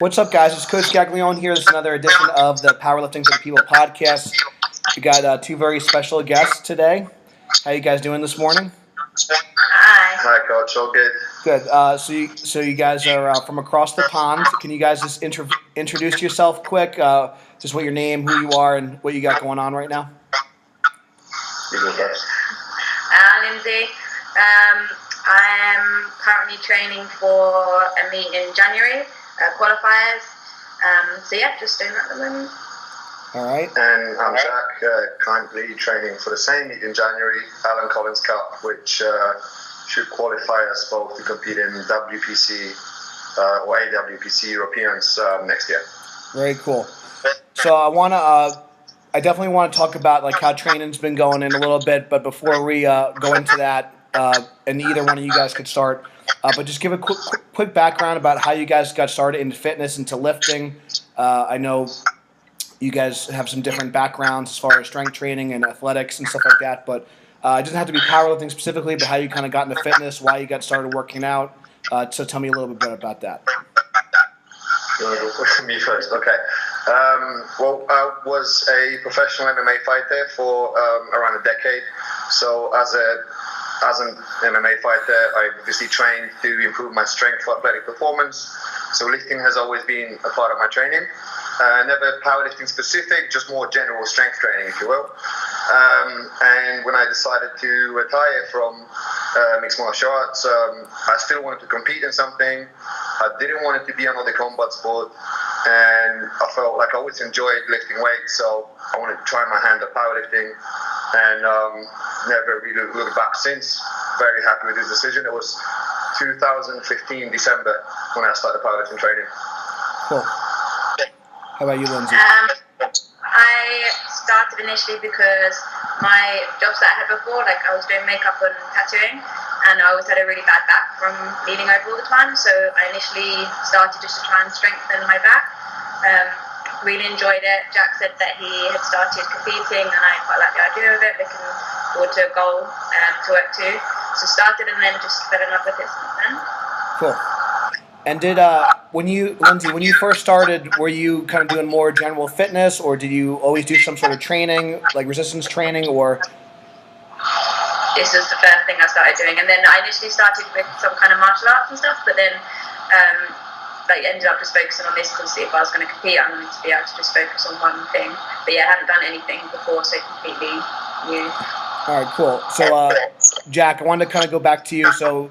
What's up, guys? It's Coach Gaglione here. This is another edition of the Powerlifting for the People podcast. We got two very special guests today. How you guys doing this morning? Hi. Hi, Coach. All good. Good. So you guys are from across the pond. Can you guys just introduce yourself quick? Just what your name, who you are, and what you got going on right now? You go first. Lyndsay. I am currently training for a meet in January, qualifiers. Just doing that at the moment. All right. And I'm Jack, currently training for the same meet in January, Alan Collins Cup, which should qualify us both to compete in WPC or AWPC Europeans next year. Very cool. So I definitely want to talk about like how training's been going in a little bit, but before we go into that, and either one of you guys could start, but just give a quick background about how you guys got started into fitness, into lifting. I know you guys have some different backgrounds as far as strength training and athletics and stuff like that, but it doesn't have to be powerlifting specifically, but how you kind of got into fitness, why you got started working out. So tell me a little bit about that. You want to go for me first? Okay. I was a professional MMA fighter for around a decade. So as an MMA fighter, I obviously trained to improve my strength for athletic performance. So lifting has always been a part of my training. Never powerlifting specific, just more general strength training, if you will. And when I decided to retire from mixed martial arts, I still wanted to compete in something. I didn't want it to be another combat sport. And I felt like I always enjoyed lifting weights, so I wanted to try my hand at powerlifting. And never really looked back since. Very happy with this decision. It was 2015 December when I started powerlifting training. Cool. How about you, Lyndsay? I started initially because my jobs that I had before, like I was doing makeup and tattooing, and I always had a really bad back from leaning over all the time. So I initially started just to try and strengthen my back. Really enjoyed it. Jack said that he had started competing, and I quite liked the idea of it, looking forward to a goal to work to. So started and then just fell in love with it since then. Cool. And Lyndsay, when you first started, were you kind of doing more general fitness, or did you always do some sort of training, like resistance training, or? This was the first thing I started doing, and then I initially started with some kind of martial arts and stuff, but then ended up just focusing on this because if I was going to compete, I wanted to be able to just focus on one thing. But yeah, I hadn't done anything before, so completely new. All right, cool. So, Jack, I wanted to kind of go back to you. So,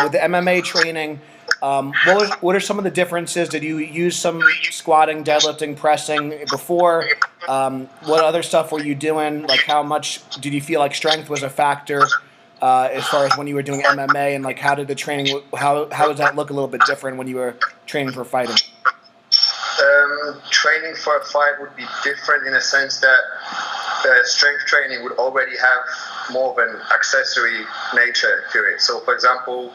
with the MMA training, what are some of the differences? Did you use some squatting, deadlifting, pressing before? What other stuff were you doing? Like, how much did you feel like strength was a factor as far as when you were doing MMA? And like, how did the training? How does that look a little bit different when you were training for fighting? Training for a fight would be different in a sense that strength training would already have more of an accessory nature to it. So, for example,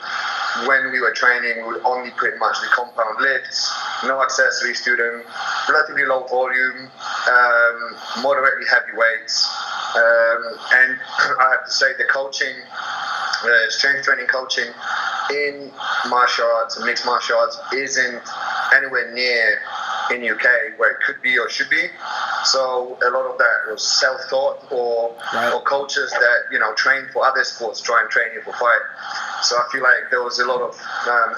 when we were training, we would only pretty much do compound lifts, no accessories to them, relatively low volume, moderately heavy weights. And I have to say the coaching, strength training coaching in martial arts and mixed martial arts isn't anywhere near in UK where it could be or should be. So a lot of that was self-taught or coaches that train for other sports try and train you for fight. So I feel like there was a lot of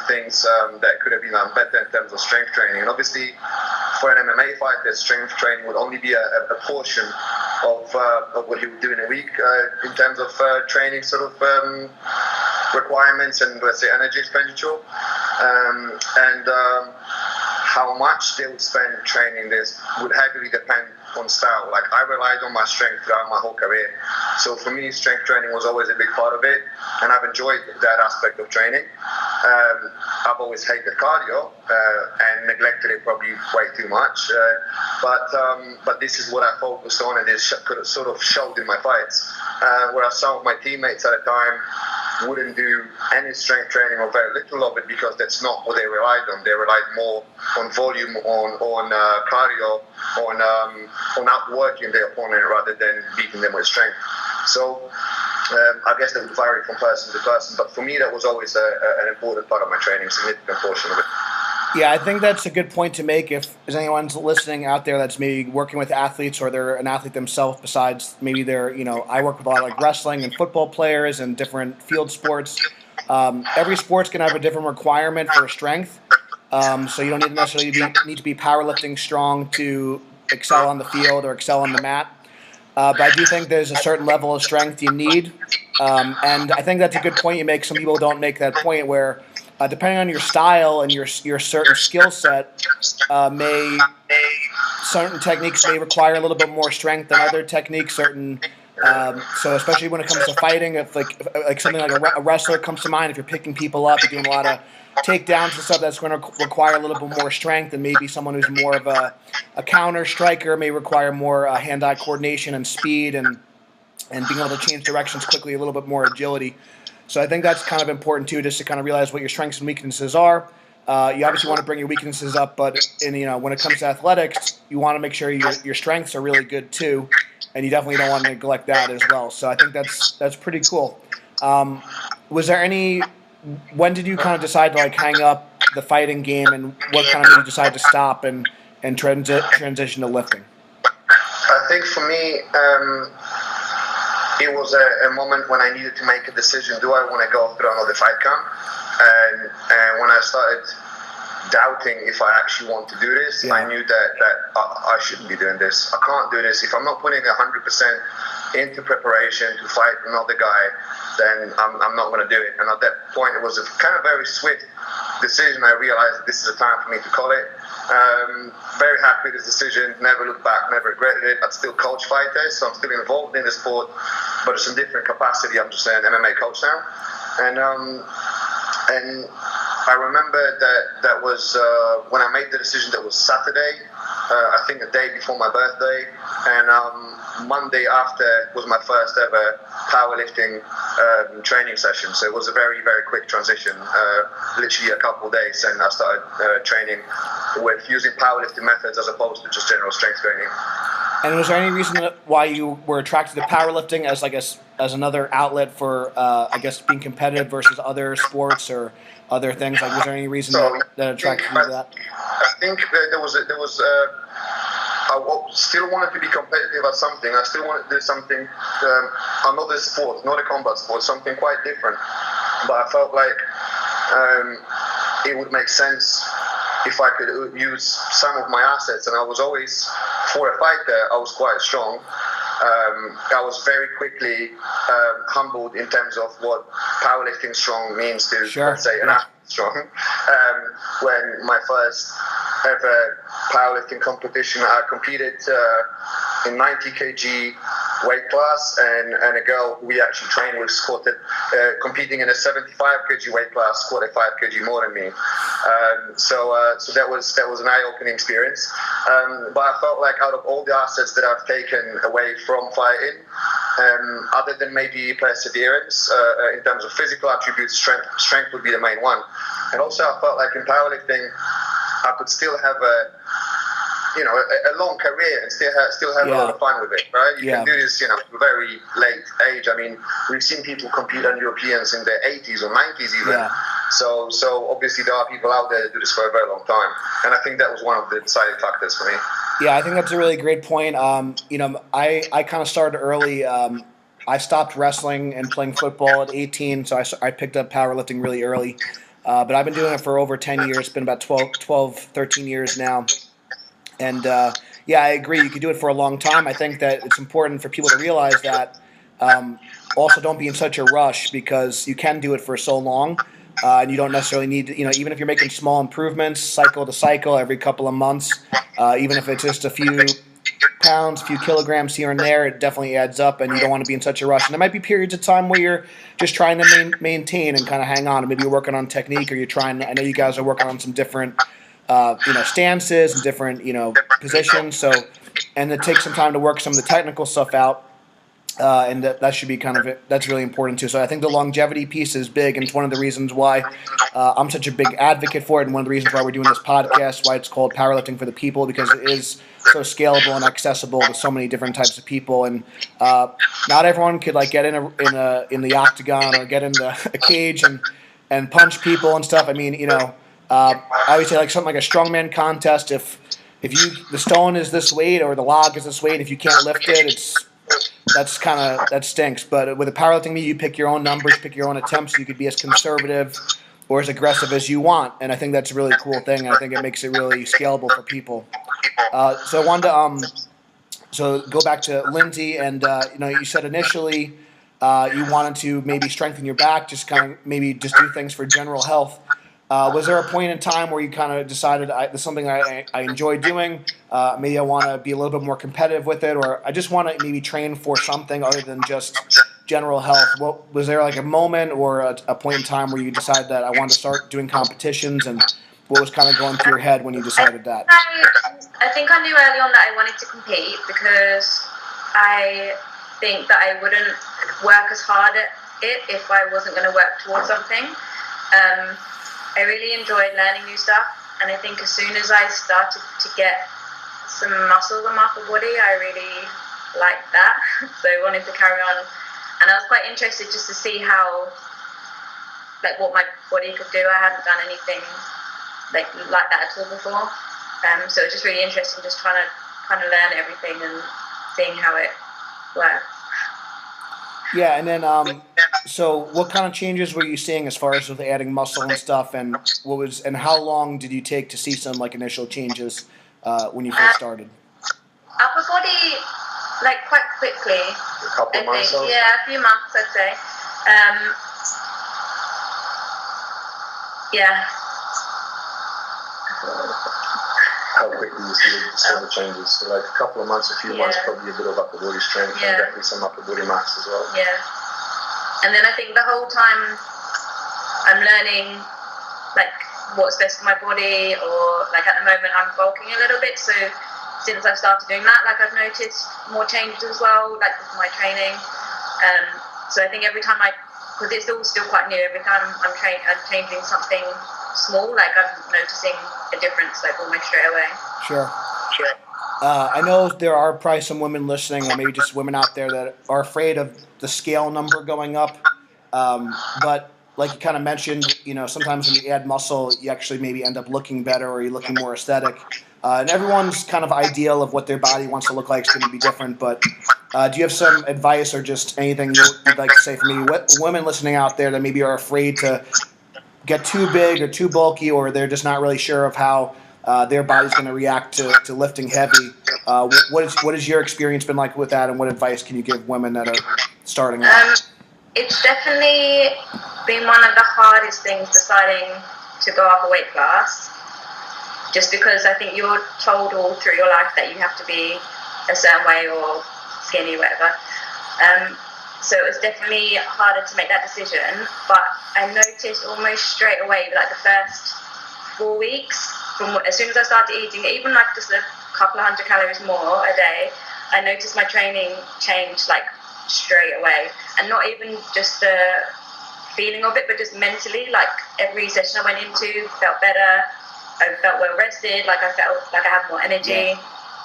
things that could have been done better in terms of strength training. And obviously, for an MMA fighter, strength training would only be a portion of what he would do in a week in terms of training sort of requirements and, let's say, energy expenditure. How much they would spend training this would heavily depend on style. Like, I relied on my strength throughout my whole career. So for me, strength training was always a big part of it, and I've enjoyed that aspect of training. I've always hated cardio and neglected it probably way too much. But this is what I focused on, and it sort of showed in my fights. Whereas some of my teammates at the time wouldn't do any strength training or very little of it because that's not what they relied on. They relied more on volume, on cardio, on outworking their opponent rather than beating them with strength. So I guess that would vary from person to person, but for me that was always an important part of my training, significant portion of it. Yeah, I think that's a good point to make. If there's anyone's listening out there that's maybe working with athletes or they're an athlete themselves, besides maybe they're, I work with a lot of like wrestling and football players and different field sports. Every sport's gonna have a different requirement for strength. So you don't need to necessarily need to be powerlifting strong to excel on the field or excel on the mat. But I do think there's a certain level of strength you need, and I think that's a good point you make. Some people don't make that point where, depending on your style and your certain skill set, may certain techniques may require a little bit more strength than other techniques. So especially when it comes to fighting, if like something like a wrestler comes to mind, if you're picking people up, you're doing a lot of takedowns and stuff, that's going to require a little bit more strength, and maybe someone who's more of a counter striker may require more hand-eye coordination and speed and being able to change directions quickly, a little bit more agility. So I think that's kind of important too, just to kind of realize what your strengths and weaknesses are. You obviously want to bring your weaknesses up, but when it comes to athletics, you want to make sure your strengths are really good too, and you definitely don't want to neglect that as well. So I think that's pretty cool. Was there any? When did you kind of decide to like hang up the fighting game, and what kind of made you decide to stop and transition to lifting? I think for me, it was a moment when I needed to make a decision. Do I want to go through another fight camp? And when I started doubting if I actually want to do this, I knew that I shouldn't be doing this. I can't do this. If I'm not putting 100% into preparation to fight another guy, then I'm not going to do it. And at that point, it was a kind of very swift decision. I realized this is a time for me to call it. Very happy with this decision. Never looked back, never regretted it. I still coach fighters, so I'm still involved in the sport, but it's in different capacity. I'm just an MMA coach now. And I remember that was when I made the decision. That was Saturday, I think the day before my birthday, and Monday after was my first ever powerlifting training session. So it was a very, very quick transition, literally a couple of days, and I started training with using powerlifting methods as opposed to just general strength training. And was there any reason why you were attracted to powerlifting as another outlet for being competitive versus other sports or other things? Like, was there any reason that attracted you to that? I think there was I still wanted to be competitive at something. I still wanted to do something, another sport, not a combat sport, something quite different. But I felt like it would make sense if I could use some of my assets. And I was always, for a fighter, I was quite strong. I was very quickly humbled in terms of what powerlifting strong means to, let's say, an athlete strong. When my first ever powerlifting competition, I competed in 90 kg weight class, and a girl we actually trained with squatted, competing in a 75 kg weight class, squatted 5 kg more than me. So that was an eye-opening experience. But I felt like out of all the assets that I've taken away from fighting, other than maybe perseverance, in terms of physical attributes, strength would be the main one. And also I felt like in powerlifting, I could still have a long career and still have a lot of fun with it, right? You can do this, at a very late age. I mean, we've seen people compete on Europeans in their 80s or 90s even. Yeah. So obviously there are people out there that do this for a very long time. And I think that was one of the deciding factors for me. Yeah, I think that's a really great point. I kind of started early. I stopped wrestling and playing football at 18, so I picked up powerlifting really early. But I've been doing it for over 10 years. It's been about 12, 13 years now. And I agree. You could do it for a long time. I think that it's important for people to realize that. Also, don't be in such a rush, because you can do it for so long, and you don't necessarily need to, even if you're making small improvements, cycle to cycle, every couple of months, even if it's just a few pounds, a few kilograms here and there, it definitely adds up, and you don't want to be in such a rush. And there might be periods of time where you're just trying to maintain and kind of hang on, and maybe you're working on technique, or you're trying. I know you guys are working on some different stances and different, positions. So, and it takes some time to work some of the technical stuff out. And that should be that's really important too. So I think the longevity piece is big, and it's one of the reasons why I'm such a big advocate for it, and one of the reasons why we're doing this podcast, why it's called Powerlifting for the People, because it is so scalable and accessible to so many different types of people. And not everyone could get in the octagon or get in a cage and punch people and stuff. I mean, I would say like something like a strongman contest. If the stone is this weight or the log is this weight, if you can't lift it, that stinks. But with a powerlifting meet, you pick your own numbers, pick your own attempts. You could be as conservative or as aggressive as you want, and I think that's a really cool thing. And I think it makes it really scalable for people. So I wanted to go back to Lyndsay, and you said initially you wanted to maybe strengthen your back, just kind of maybe just do things for general health. Was there a point in time where you kind of decided this is something I enjoy doing? Maybe I want to be a little bit more competitive with it, or I just want to maybe train for something other than just general health. Was there like a moment or a point in time where you decided that I wanted to start doing competitions, and what was kind of going through your head when you decided that? I think I knew early on that I wanted to compete because I think that I wouldn't work as hard at it if I wasn't going to work towards something. I really enjoyed learning new stuff, and I think as soon as I started to get some muscles on my upper body, I really liked that. So I wanted to carry on, and I was quite interested just to see how, like, what my body could do. I hadn't done anything like that at all before, so it was just really interesting, just trying to kind of learn everything and seeing how it works. Yeah, and then so what kind of changes were you seeing as far as with adding muscle and stuff, and how long did you take to see some like initial changes when you first started? Upper body, like quite quickly. A couple of months. Yeah, a few months, I'd say. Yeah. How quickly you see the changes? So like a couple of months, a few months, probably a bit of upper body strength and definitely some upper body mass as well. Yeah. And then I think the whole time I'm learning like what's best for my body, or like at the moment I'm bulking a little bit. So since I've started doing that, like I've noticed more changes as well, like with my training. So I think every time because it's all still quite new, every time I'm changing something small, like I'm noticing a difference like almost straight away. Sure. I know there are probably some women listening, or maybe just women out there that are afraid of the scale number going up. But like you kind of mentioned, sometimes when you add muscle, you actually maybe end up looking better, or you're looking more aesthetic. And everyone's kind of ideal of what their body wants to look like is going to be different. But do you have some advice or just anything you'd like to say for me? What women listening out there that maybe are afraid to get too big or too bulky, or they're just not really sure of how their body's going to react to lifting heavy. What has your experience been like with that, and what advice can you give women that are starting out? It's definitely been one of the hardest things deciding to go up a weight class, just because I think you're told all through your life that you have to be a certain way or skinny, whatever. So it's definitely harder to make that decision, but I noticed almost straight away, like the first 4 weeks, as soon as I started eating, even like just a couple of 100 calories more a day, I noticed my training change like straight away. And not even just the feeling of it, but just mentally, like every session I went into felt better, I felt well rested, like I felt like I had more energy.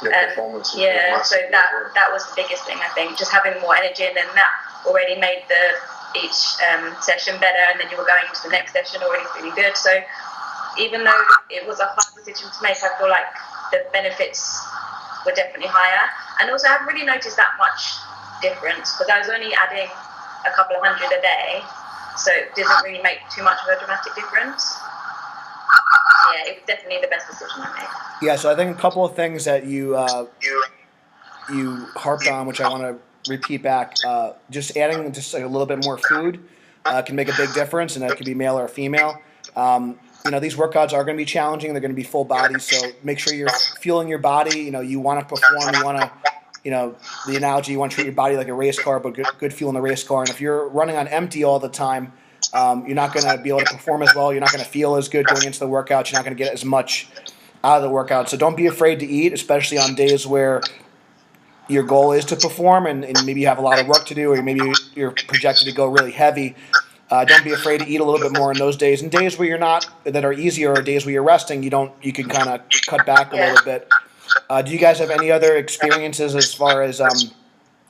So that was the biggest thing, I think, just having more energy, and then that already made each session better, and then you were going into the next session already feeling good. So even though it was a hard decision to make, I feel like the benefits were definitely higher. And also I haven't really noticed that much difference, because I was only adding a couple of hundred a day, so it didn't really make too much of a dramatic difference. Yeah, it was definitely the best decision I made. Yeah, so I think a couple of things that you harped on, which I want to repeat back, just adding just like a little bit more food can make a big difference, and that could be male or female. These workouts are going to be challenging. They're going to be full body, so make sure you're fueling your body. You want to perform. You want to, the analogy, you want to treat your body like a race car, but good fuel in the race car. And if you're running on empty all the time, you're not going to be able to perform as well. You're not going to feel as good going into the workout. You're not going to get as much out of the workout. So don't be afraid to eat, especially on days where your goal is to perform and maybe you have a lot of work to do, or maybe you're projected to go really heavy. Don't be afraid to eat a little bit more in those days. And days where you're not, that are easier, or days where you're resting, you can kind of cut back a little bit. Do you guys have any other experiences as far as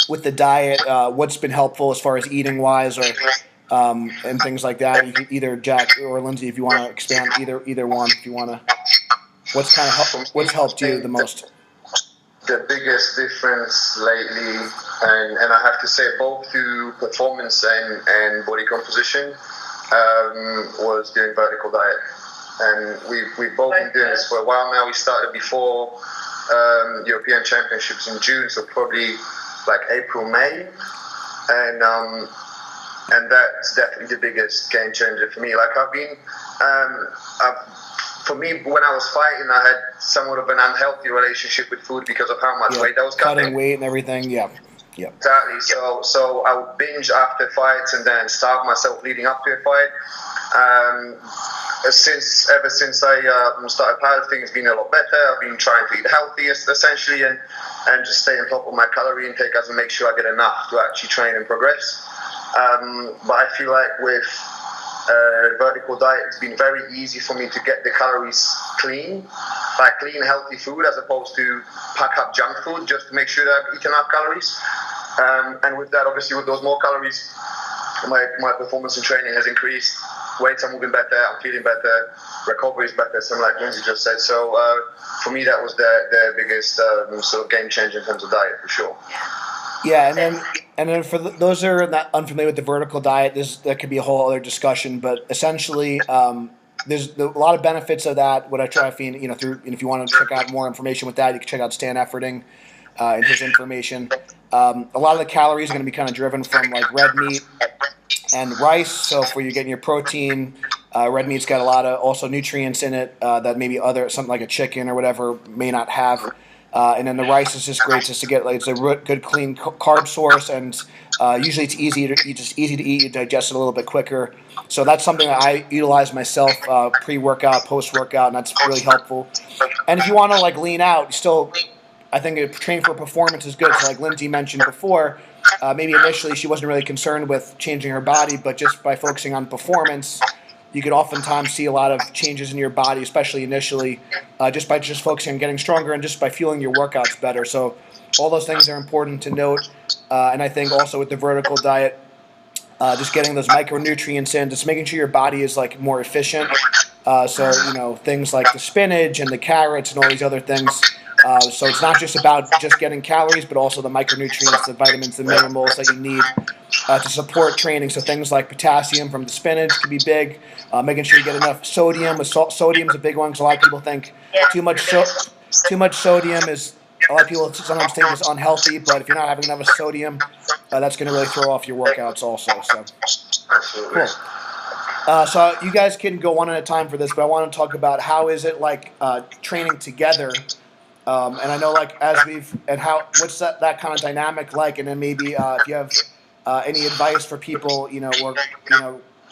with the diet? What's been helpful as far as eating wise, or and things like that. You can either Jack or Lyndsay, if you want to expand either one, if you want to. What's helped you the most? The biggest difference lately, and I have to say both to performance and body composition, was doing vertical diet. And we've both been doing this for a while now. We started before European Championships in June, so probably like April, May. And that's definitely the biggest game changer for me. Like for me, when I was fighting, I had somewhat of an unhealthy relationship with food because of how much weight I was cutting weight and everything. Yeah. Exactly. So I would binge after fights and then starve myself leading up to a fight. Ever since I started powerlifting, it's been a lot better. I've been trying to eat healthy, essentially, and just stay on top of my calorie intake as I make sure I get enough to actually train and progress. But I feel like with vertical diet, it's been very easy for me to get the calories clean, like clean, healthy food, as opposed to pack up junk food just to make sure that I've eaten enough calories. And with that, obviously, with those more calories, my performance in training has increased. Weights are moving better, I'm feeling better, recovery is better, something like Lyndsay just said. So for me, that was the biggest sort of game changer in terms of diet, for sure. Yeah, and then for those that are not unfamiliar with the vertical diet, that could be a whole other discussion. But essentially, there's a lot of benefits of that. What I try to feed, through. And if you want to check out more information with that, you can check out Stan llfitng and his information. A lot of the calories are going to be kind of driven from like red meat and rice. So for you getting your protein, red meat's got a lot of also nutrients in it that maybe something like a chicken or whatever may not have. And then the rice is just great just to get, like, it's a good clean carb source, and usually it's easy to eat. You digest it a little bit quicker. So that's something that I utilize myself pre-workout, post-workout, and that's really helpful. And if you want to like lean out, I think training for performance is good. So like Lyndsay mentioned before, maybe initially she wasn't really concerned with changing her body, but just by focusing on performance, you could oftentimes see a lot of changes in your body, especially initially, just by focusing on getting stronger and just by fueling your workouts better. So all those things are important to note. And I think also with the vertical diet, just getting those micronutrients in, just making sure your body is like more efficient. So things like the spinach and the carrots and all these other things. So it's not just about just getting calories, but also the micronutrients, the vitamins, the minerals that you need to support training. So things like potassium from the spinach could be big. Making sure you get enough sodium. Sodium's a big one because a lot of people think too much sodium is. A lot of people sometimes think it's unhealthy, but if you're not having enough sodium, that's going to really throw off your workouts also. So cool. So you guys can go one at a time for this, but I want to talk about how is it like training together. And I know, like, what's that kind of dynamic like, and then maybe if you have any advice for people,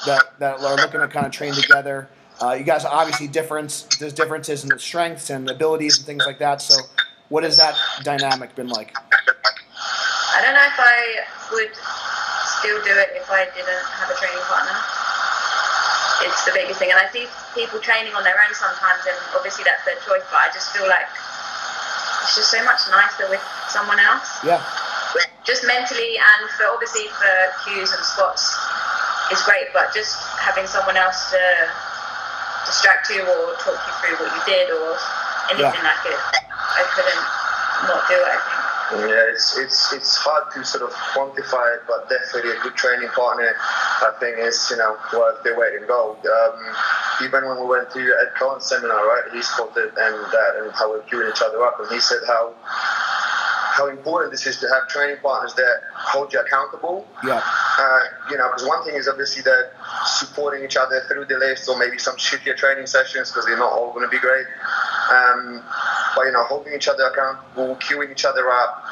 that are looking to kind of train together. You guys are obviously there's differences in the strengths and abilities and things like that. So, what has that dynamic been like? I don't know if I would still do it if I didn't have a training partner. It's the biggest thing, and I see people training on their own sometimes, and obviously that's their choice. But I just feel like it's just so much nicer with someone else. Yeah. Just mentally, and for cues and squats is great, but just having someone else to distract you or talk you through what you did or anything like it, I couldn't not do it, I think. Yeah, it's hard to sort of quantify it, but definitely a good training partner, I think, is worth the weight in gold. Even when we went to Ed Cohen's seminar, right, he spotted and how we're queuing each other up, and he said how important this is to have training partners that hold you accountable. Yeah. Because one thing is obviously that supporting each other through the lifts or maybe some shittier training sessions because they're not all going to be great. But holding each other accountable, queuing each other up,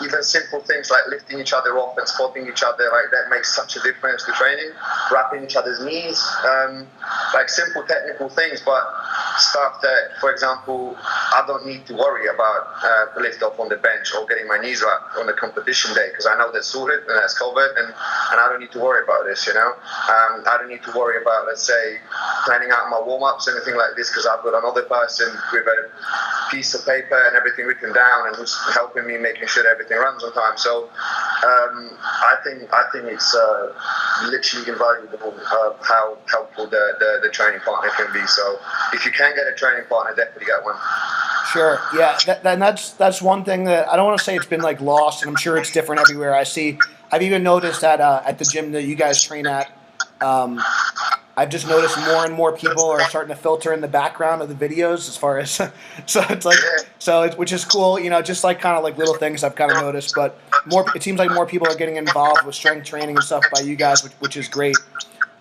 even simple things like lifting each other off and spotting each other, like that makes such a difference to training. Wrapping each other's knees, like simple technical things, but stuff that, for example, I don't need to worry about the lift off on the bench or getting my knees wrapped on the competition day because I know that's sorted and that's covered, and I don't need to worry about this. I don't need to worry about, let's say, planning out my warm-ups, anything like this, because I've got another person with a piece of paper and everything written down and who's helping me making sure that everything runs on time. So I think it's literally invaluable how helpful the training partner can be. So if you can get a training partner, definitely get one. Sure. Yeah. That's one thing that I don't want to say it's been like lost, and I'm sure it's different everywhere. I've even noticed that at the gym that you guys train at. I've just noticed more and more people are starting to filter in the background of the videos as far as so it's like which is cool, just like kind of like little things I've kind of noticed, but it seems like more people are getting involved with strength training and stuff by you guys, which is great.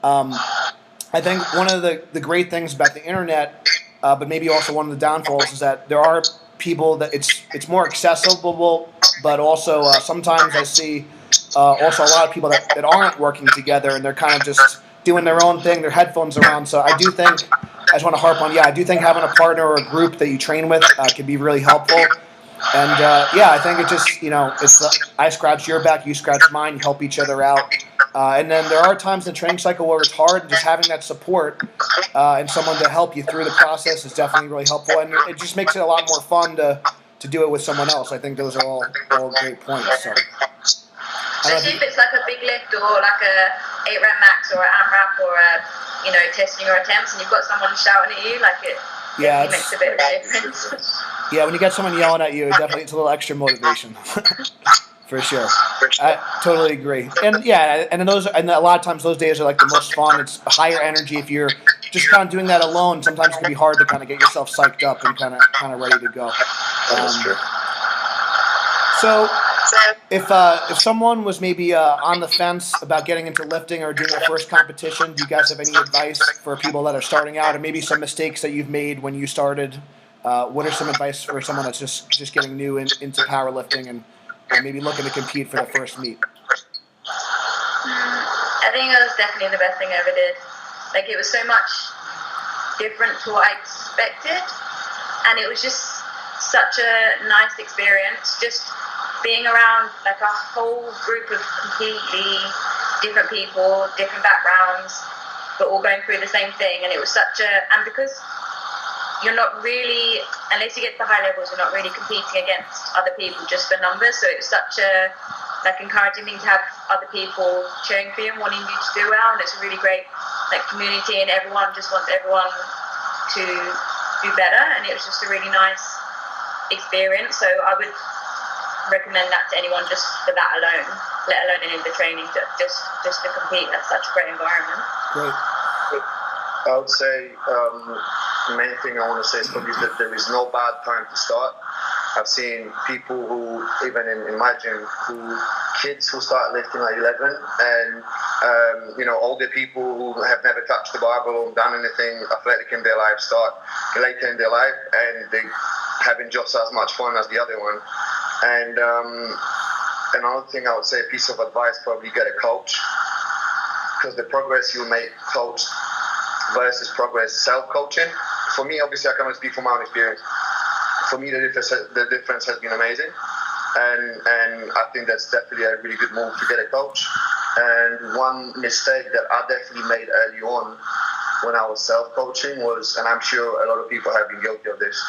I think one of the great things about the internet, but maybe also one of the downfalls, is that there are people that it's more accessible, but also sometimes I see also a lot of people that aren't working together and they're kind of just doing their own thing, their headphones around. So I just want to harp on, I do think having a partner or a group that you train with can be really helpful. And I think it just, it's I scratch your back, you scratch mine, you help each other out. And then there are times in the training cycle where it's hard, and just having that support and someone to help you through the process is definitely really helpful. And it just makes it a lot more fun to do it with someone else. I think those are all great points. So. Especially if it's like a big lift or like a 8 rep max or an AMRAP or a, testing your attempts, and you've got someone shouting at you, like it makes a bit of a difference. Yeah, when you get someone yelling at you, it's a little extra motivation. For sure. I totally agree. And and a lot of times those days are like the most fun. It's higher energy. If you're just kind of doing that alone, sometimes it can be hard to kind of get yourself psyched up and kind of ready to go. That's true. So if someone was maybe on the fence about getting into lifting or doing their first competition, do you guys have any advice for people that are starting out, or maybe some mistakes that you've made when you started? What are some advice for someone that's just getting new into powerlifting and maybe looking to compete for their first meet? I think it was definitely the best thing I ever did. Like, it was so much different to what I expected, and it was just such a nice experience. Just being around like a whole group of completely different people, different backgrounds, but all going through the same thing. And it was and because you're not really, unless you get to the high levels, you're not really competing against other people just for numbers. So it was such a encouraging thing to have other people cheering for you and wanting you to do well. And it's a really great community, and everyone just wants everyone to do better. And it was just a really nice experience. So I would recommend that to anyone just for that alone, let alone any of the training, just to compete. That's such a great environment. Great. I would say the main thing I want to say is probably that there is no bad time to start. I've seen people who, even in my gym, kids who start lifting at 11, and older people who have never touched the barbell or done anything athletic in their life start later in their life, and they're having just as much fun as the other one. And another thing I would say, a piece of advice, probably get a coach, because the progress you make coached versus progress self-coaching. For me, obviously, I can only speak from my own experience. For me, the difference has been amazing, and I think that's definitely a really good move to get a coach. And one mistake that I definitely made early on when I was self-coaching was, and I'm sure a lot of people have been guilty of this,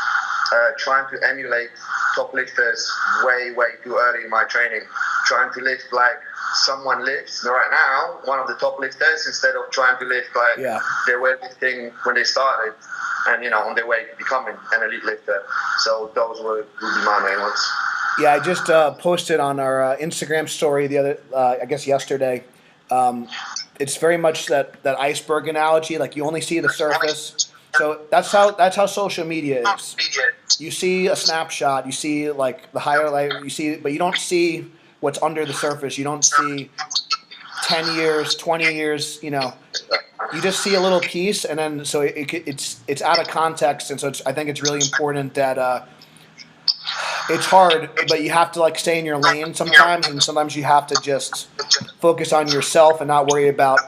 trying to emulate top lifters way too early in my training, trying to lift like someone lifts right now, one of the top lifters, instead of trying to lift like they were lifting when they started, and on their way to becoming an elite lifter. So those would be my main ones. Yeah, I just posted on our Instagram story yesterday. It's very much that iceberg analogy. Like, you only see the surface. So that's how social media is. You see a snapshot, you see like the highlight, but you don't see what's under the surface. You don't see 10 years, 20 years. You just see a little piece, and then so it's out of context, and so I think it's really important that it's hard, but you have to stay in your lane sometimes, and sometimes you have to just focus on yourself and not worry about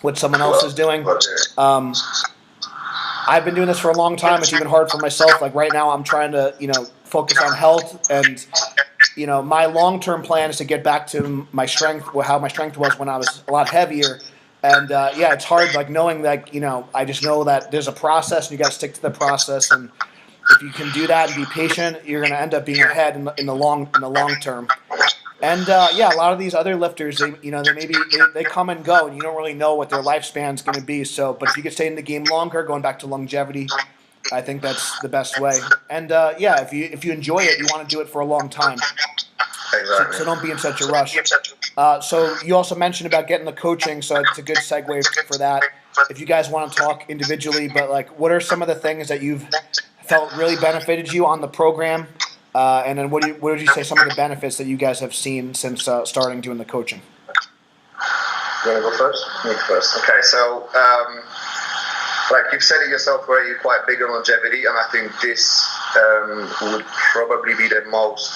what someone else is doing. I've been doing this for a long time. It's even hard for myself. Like right now, I'm trying to, focus on health, and, my long-term plan is to get back to my strength, how my strength was when I was a lot heavier. And, it's hard, knowing that, I just know that there's a process, and you got to stick to the process. And if you can do that and be patient, you're going to end up being ahead in the long term. And yeah, a lot of these other lifters, they come and go, and you don't really know what their lifespan's going to be. So, but if you could stay in the game longer, going back to longevity, I think that's the best way. And yeah, if you enjoy it, you want to do it for a long time. Exactly. So don't be in such a rush. So you also mentioned about getting the coaching, so it's a good segue for that. If you guys want to talk individually, but like, what are some of the things that you've felt really benefited you on the program? And then what would you say some of the benefits that you guys have seen since starting doing the coaching? You want to go first? Me first. Okay, so like you've said it yourself, where you're quite big on longevity, and I think this would probably be the most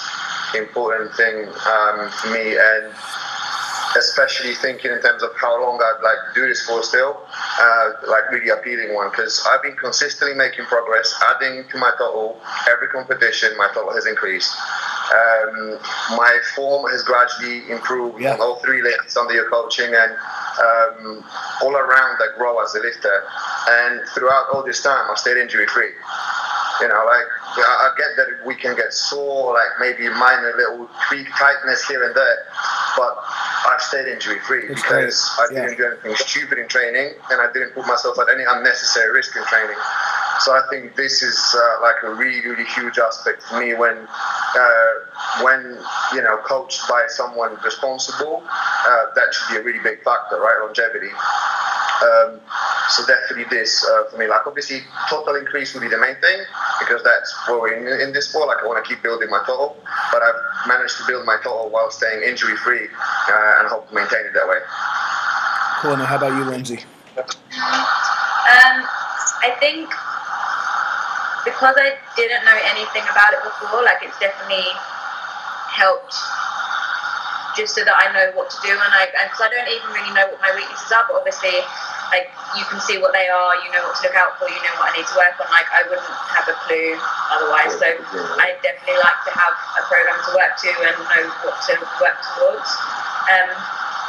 important thing for me, and especially thinking in terms of how long I'd like to do this for still, like really appealing one, because I've been consistently making progress, adding to my total. Every competition, my total has increased. My form has gradually improved on all three lifts under your coaching, and all around I grow as a lifter. And throughout all this time, I stayed injury free. You know, like, I get that we can get sore, like maybe minor little tweak tightness here and there, but I've stayed injury free because I didn't do anything stupid in training, and I didn't put myself at any unnecessary risk in training. So I think this is like a really, really huge aspect for me when you know, coached by someone responsible. That should be a really big factor, right? Longevity. So definitely this for me, like obviously total increase would be the main thing, because that's where we're in this sport. Like I want to keep building my total, but I've managed to build my total while staying injury free, and hope to maintain it that way. Cool. Now how about you, Lyndsay? I think because I didn't know anything about it before, like it's definitely helped just so that I know what to do, and because I don't even really know what my weaknesses are, but obviously like you can see what they are, you know what to look out for, you know what I need to work on. Like I wouldn't have a clue otherwise, so I definitely like to have a program to work to and know what to work towards,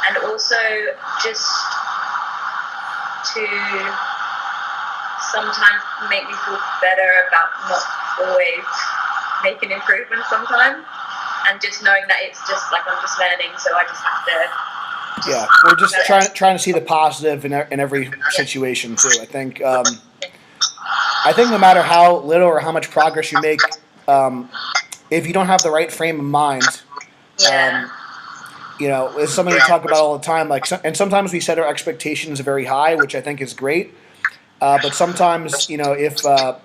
and also just to sometimes make me feel better about not always making improvements sometimes, and just knowing that it's just like I'm just learning, so I just have to. Yeah, we're just trying to see the positive in every situation too. I think no matter how little or how much progress you make, if you don't have the right frame of mind, you know, it's something we talk about all the time. Like, and sometimes we set our expectations very high, which I think is great. But sometimes, you know, if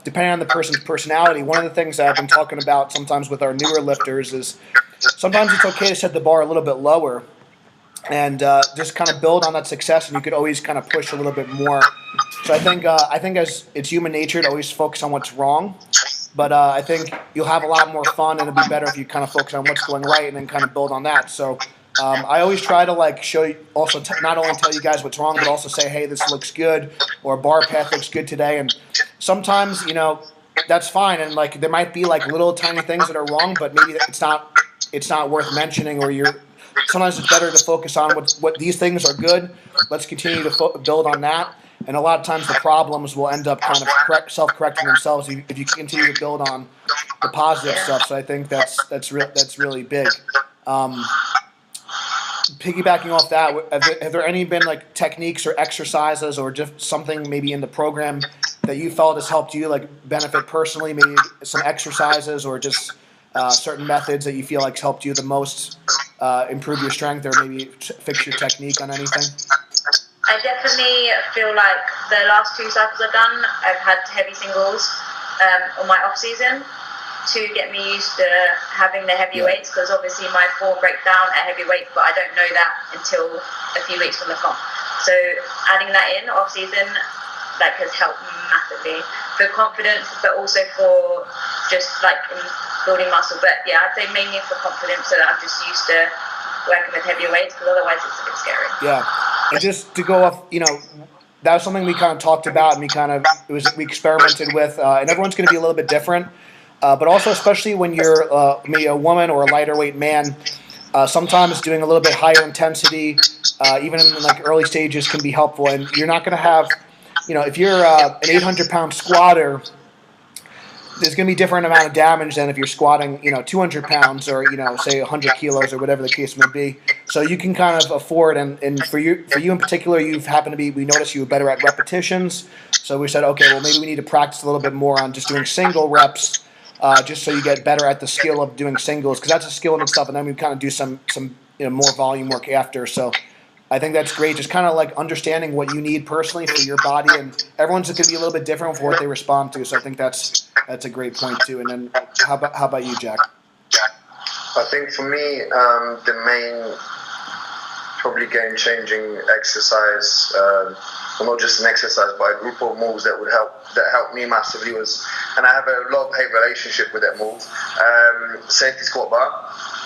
depending on the person's personality, one of the things that I've been talking about sometimes with our newer lifters is sometimes it's okay to set the bar a little bit lower and just kind of build on that success, and you could always kind of push a little bit more. So I think as it's human nature to always focus on what's wrong, but I think you'll have a lot more fun, and it'll be better if you kind of focus on what's going right and then kind of build on that. So I always try to like show you, also not only tell you guys what's wrong, but also say, hey, this looks good, or bar path looks good today. And sometimes, you know, that's fine, and like there might be like little tiny things that are wrong, but maybe it's not worth mentioning, or sometimes it's better to focus on what these things are good. Let's continue to build on that. And a lot of times the problems will end up kind of self-correcting themselves if you continue to build on the positive stuff. So I think that's really big. Piggybacking off that, have there any been like techniques or exercises or just something maybe in the program that you felt has helped you like benefit personally? Maybe some exercises or just certain methods that you feel like helped you the most improve your strength or maybe fix your technique on anything? I definitely feel like the last 2 cycles I've done, I've had heavy singles on my off season to get me used to having the heavy weights, because obviously my form breaks down at heavy weights, but I don't know that until a few weeks from the comp. So adding that in off season, like, has helped massively for confidence, but also for just like building muscle. But yeah, I'd say mainly for confidence, so that I'm just used to working with heavier weights, because otherwise it's a bit scary. Yeah, and just to go off, you know, that was something we kind of talked about, and we experimented with, and everyone's going to be a little bit different. But also, especially when you're maybe a woman or a lighter weight man, sometimes doing a little bit higher intensity, even in like early stages, can be helpful. And you're not going to have, you know, if you're an 800-pound squatter, there's going to be different amount of damage than if you're squatting, 200 pounds or, say 100 kilos or whatever the case may be. So you can kind of afford, and for you in particular, you've happened to be, we noticed you were better at repetitions. So we said, okay, well, maybe we need to practice a little bit more on just doing single reps, just so you get better at the skill of doing singles, because that's a skill in itself, and then we kind of do some more volume work after. So I think that's great, just kind of like understanding what you need personally for your body, and everyone's going to be a little bit different for what they respond to. So I think that's a great point too. And then how about you, Jack? I think for me, the main probably game-changing exercise, well, not just an exercise, but a group of moves that helped me massively was, and I have a love-hate relationship with that move, safety squat bar.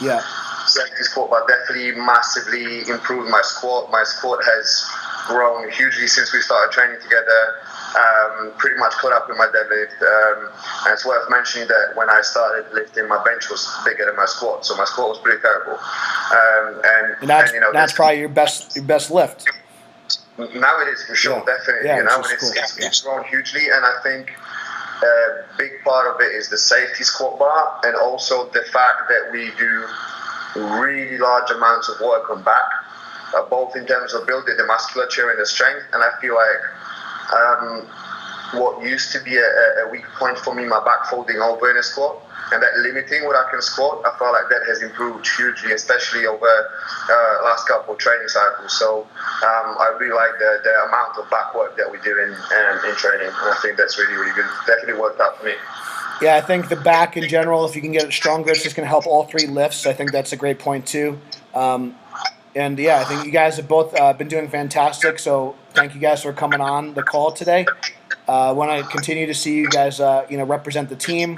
Yeah. Safety squat bar definitely massively improved my squat. My squat has grown hugely since we started training together. Pretty much caught up with my deadlift. And it's worth mentioning that when I started lifting, my bench was bigger than my squat, so my squat was pretty terrible. And that's probably your best lift. Now it is for sure, definitely. Yeah, it's grown hugely, and I think a big part of it is the safety squat bar, and also the fact that we do really large amounts of work on back, both in terms of building the musculature and the strength. And I feel like what used to be a weak point for me, my back folding over in a squat, and that limiting what I can squat, I felt like that has improved hugely, especially over last couple of training cycles. So I really like the amount of back work that we do in training, and I think that's really, really good. Definitely worked out for me. Yeah, I think the back in general, if you can get it stronger, it's just going to help all three lifts. I think that's a great point too. And yeah, I think you guys have both been doing fantastic. So thank you guys for coming on the call today. I want to continue to see you guys, represent the team,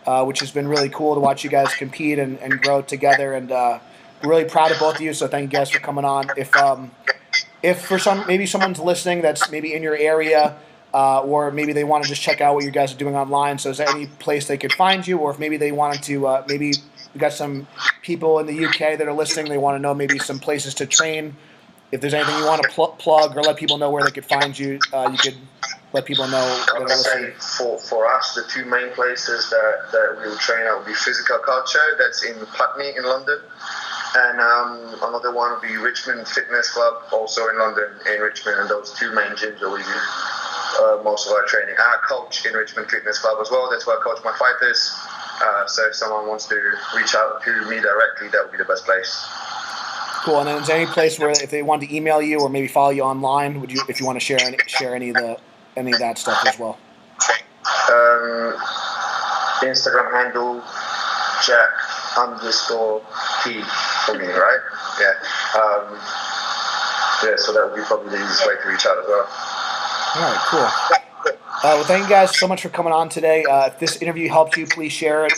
which has been really cool to watch you guys compete and grow together. And we're really proud of both of you. So thank you guys for coming on. If for maybe someone's listening that's maybe in your area, or maybe they want to just check out what you guys are doing online. So is there any place they could find you? Or if maybe they wanted to, maybe we got some people in the UK that are listening, they want to know maybe some places to train. If there's anything you want to plug or let people know where they could find you, you could let people know that are listening. For us, the two main places that we will train at will be Physical Culture, that's in Putney in London. And another one will be Richmond Fitness Club, also in London, in Richmond. And those two main gyms where we do most of our training. I coach in Richmond Fitness Club as well. That's where I coach my fighters. So if someone wants to reach out to me directly, that would be the best place. Cool. And then is there any place where if they want to email you or maybe follow you online, would you, if you want to share any of that stuff as well? Instagram handle Jack_T for me, right? Yeah. So that would be probably the easiest way to reach out as well. All right, cool. Well, thank you guys so much for coming on today. If this interview helped you, please share it.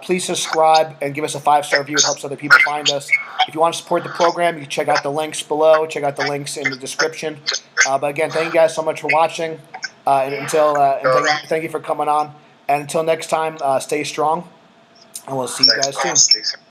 Please subscribe and give us a 5-star review. It helps other people find us. If you want to support the program, you can check out the links below. Check out the links in the description. But again, thank you guys so much for watching. And thank you for coming on. And until next time, stay strong, and we'll see you guys soon.